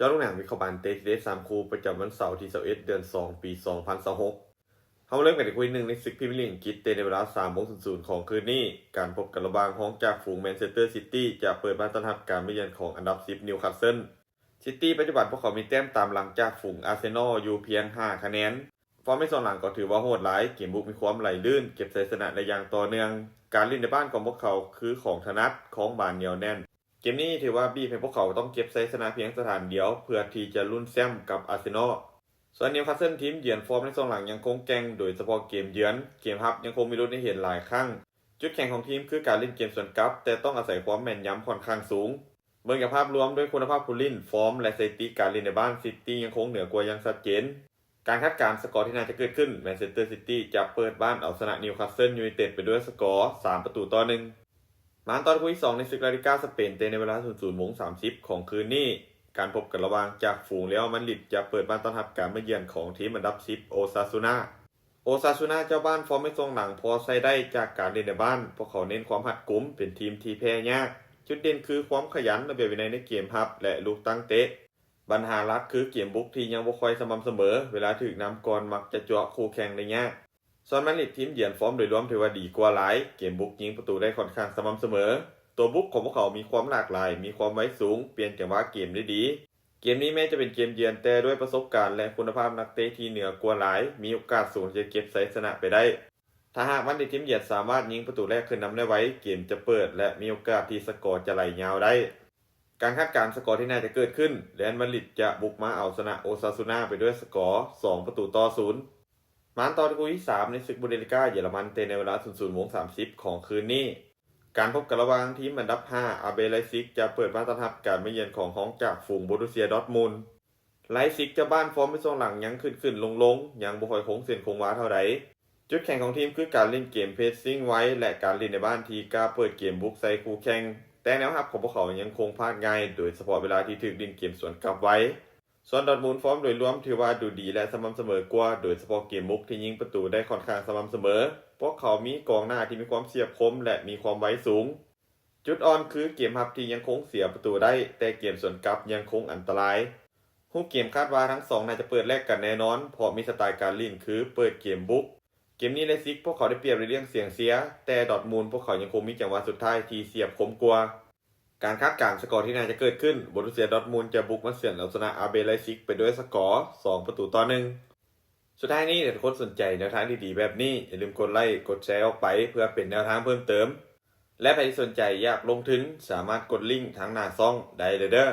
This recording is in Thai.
เจ้าลูกหนังวิเคราะห์บานเตะได้3คู่ประจำวันเสาร์ที่21เดือน2ปี2026เขาเริ่มกันอีกคู่หนึ่งในศึกพรีเมียร์ลีกอังกฤษในเวลา3:00ของคืนนี้การพบกันระหว่างห้องจากฝูงแมนเชสเตอร์ซิตี้จะเปิดบ้านต้อนรับการมาเยือนของอันดับ10นิวคาสเซิลซิตี้ปัจจุบันพวกเขามีแต้มตามหลังจากฝูงอาร์เซนอลอยู่เพียง5คะแนนฟอร์มในส่วนหลังก็ถือว่าโหดหลายเกมบุกมีความไหลลื่นเก็บชัยชนะได้อย่างต่อเนื่องการเล่นในบ้านของพวกเขาคือของถนัดของบานเหนียวแน่นเกมนี้ถือว่าบีบให้พวกเขาต้องเก็บชัยชนะเพียงสถานเดียวเพื่อที่จะลุ้นแชมป์กับอาร์เซนอลส่วนนิวคาสเซิลทีมเยือนฟอร์มในส่วนหลังยังคงแกร่งโดยเฉพาะเกมเยือนเกมรับยังคงมีลุ้นให้เห็นหลายครั้งจุดแข็งของทีมคือการเล่นเกมสวนกลับแต่ต้องอาศัยความแม่นยำค่อนข้างสูงเมื่อจากภาพรวมด้วยคุณภาพผู้เล่นฟอร์มและสถิติการเล่นในบ้านซิตี้ยังคงเหนือกว่าอย่างชัดเจนการคาดการณ์สกอร์ที่น่าจะเกิดขึ้นแมนเชสเตอร์ซิตี้จะเปิดบ้านเอาชนะนิวคาสเซิลยูไนเต็ดไปด้วยสกอร์3-1มาตอนคู่ที่2ในศึกลาลิก้าสเปนในเวลา 00:30 ของคืนนี้การพบกันระหว่างจากฝูงเรอัลมาดริดจะเปิดบ้านต้อนรับการมาเยือนของทีมอันดับ10โอซาซูนาเจ้าบ้านฟอร์มไม่ทรงหลังพอใช้ได้จากการเล่นในบ้านพวกเขาเน้นความหัดกุมเป็นทีมที่แพ้ยากจุดเด่นคือความขยันระเบียบวินัยในเกมรับและลูกตั้งเตะปัญหาหลักคือเกมบุกที่ยังบ่ค่อยสม่ำเสมอเวลาถึกนำก่อนมักจะจั่วคู่แข่งได้ยากส่วนมาดริดทีมเยือนฟอร์มโดยรวมถือว่าดีกว่าหลายเกมบุกยิงประตูได้ค่อนข้างสม่ำเสมอตัวบุกของพวกเขามีความหลากหลายมีความไวสูงเปลี่ยนจังหวะเกมได้ดีเกมนี้แม้จะเป็นเกมเยือนแต่ด้วยประสบการณ์และคุณภาพนักเตะที่เหนือกว่าหลายมีโอกาสสูงจะเก็บชัยชนะไปได้ถ้าหากมาดริดทีมเยือนสามารถยิงประตูแรกขึ้นนำได้ไว้เกมจะเปิดและมีโอกาสที่สกอร์จะไหลยาวได้การคาดการณ์สกอร์ที่น่าจะเกิดขึ้นเรอัลมาดริดจะบุกมาเอาชนะโอซาซูนาไปด้วยสกอร์2-0มาตอนคู่ที่3ในศึกบุนเดสลิก้าเยอรมันในเวลา 00:30 ของคืนนี้การพบกันระหว่างทีมอันดับ5อาร์เบไลซิกจะเปิดบ้านต้อนรับการมาเยือนของห้องจากฝูงโบรุสเซียดอร์ทมุนด์ไลซิกจะบ้านฟอร์มไม่ทรงหลังยังขึ้นลงยังบ่ค่อยคงเส้นคงวาเท่าใดจุดแข็งของทีมคือการเล่นเกมเพสซิ่งไว้และการเล่นในบ้านที่กล้าเปิดเกมบุกใส่คู่แข่งแต่แนวรับของพวกเขายังคงพลาดง่ายโดยเฉพาะเวลาที่ถูกดินเกมสวนกลับไว้ส่วนดอร์ทมุนด์ฟอร์มโดยรวมถือว่าดูดีและสม่ำเสมอกว่าโดยเฉพาะเกมบุกที่ยิงประตูได้ค่อนข้างสม่ำเสมอพวกเขามีกองหน้าที่มีความเฉียบคมและมีความไวสูงจุดอ่อนคือเกมรับที่ยังคงเสียประตูได้แต่เกมสวนกลับยังคงอันตรายคู่เกมคาดว่าทั้งสองน่าจะเปิดแลกกันแน่นอนเพราะมีสไตล์การเล่นคือเปิดเกมบุกเกมนี้ไลซิกพวกเขาได้เปรียบในเรื่องเสียงเสียแต่ดอร์ทมุนด์พวกเขายังคงมีจังหวะสุดท้ายที่เสียบคมกว่าการคาดการณ์สกอร์ที่น่าจะเกิดขึ้นโบรุสเซียดอร์ทมุนด์จะบุกมาเฉือนเอาชนะอาร์เบไลซิกไปด้วยสกอร์2-1สุดท้ายนี้ถ้าทุกคนสนใจแนวทางดีๆแบบนี้อย่าลืมกดไลค์กดแชร์ออกไปเพื่อเป็นแนวทางเพิ่มเติมและใครที่สนใจอยากลงทุนสามารถกดลิงก์ทางหน้าช่องได้เลยเด้อ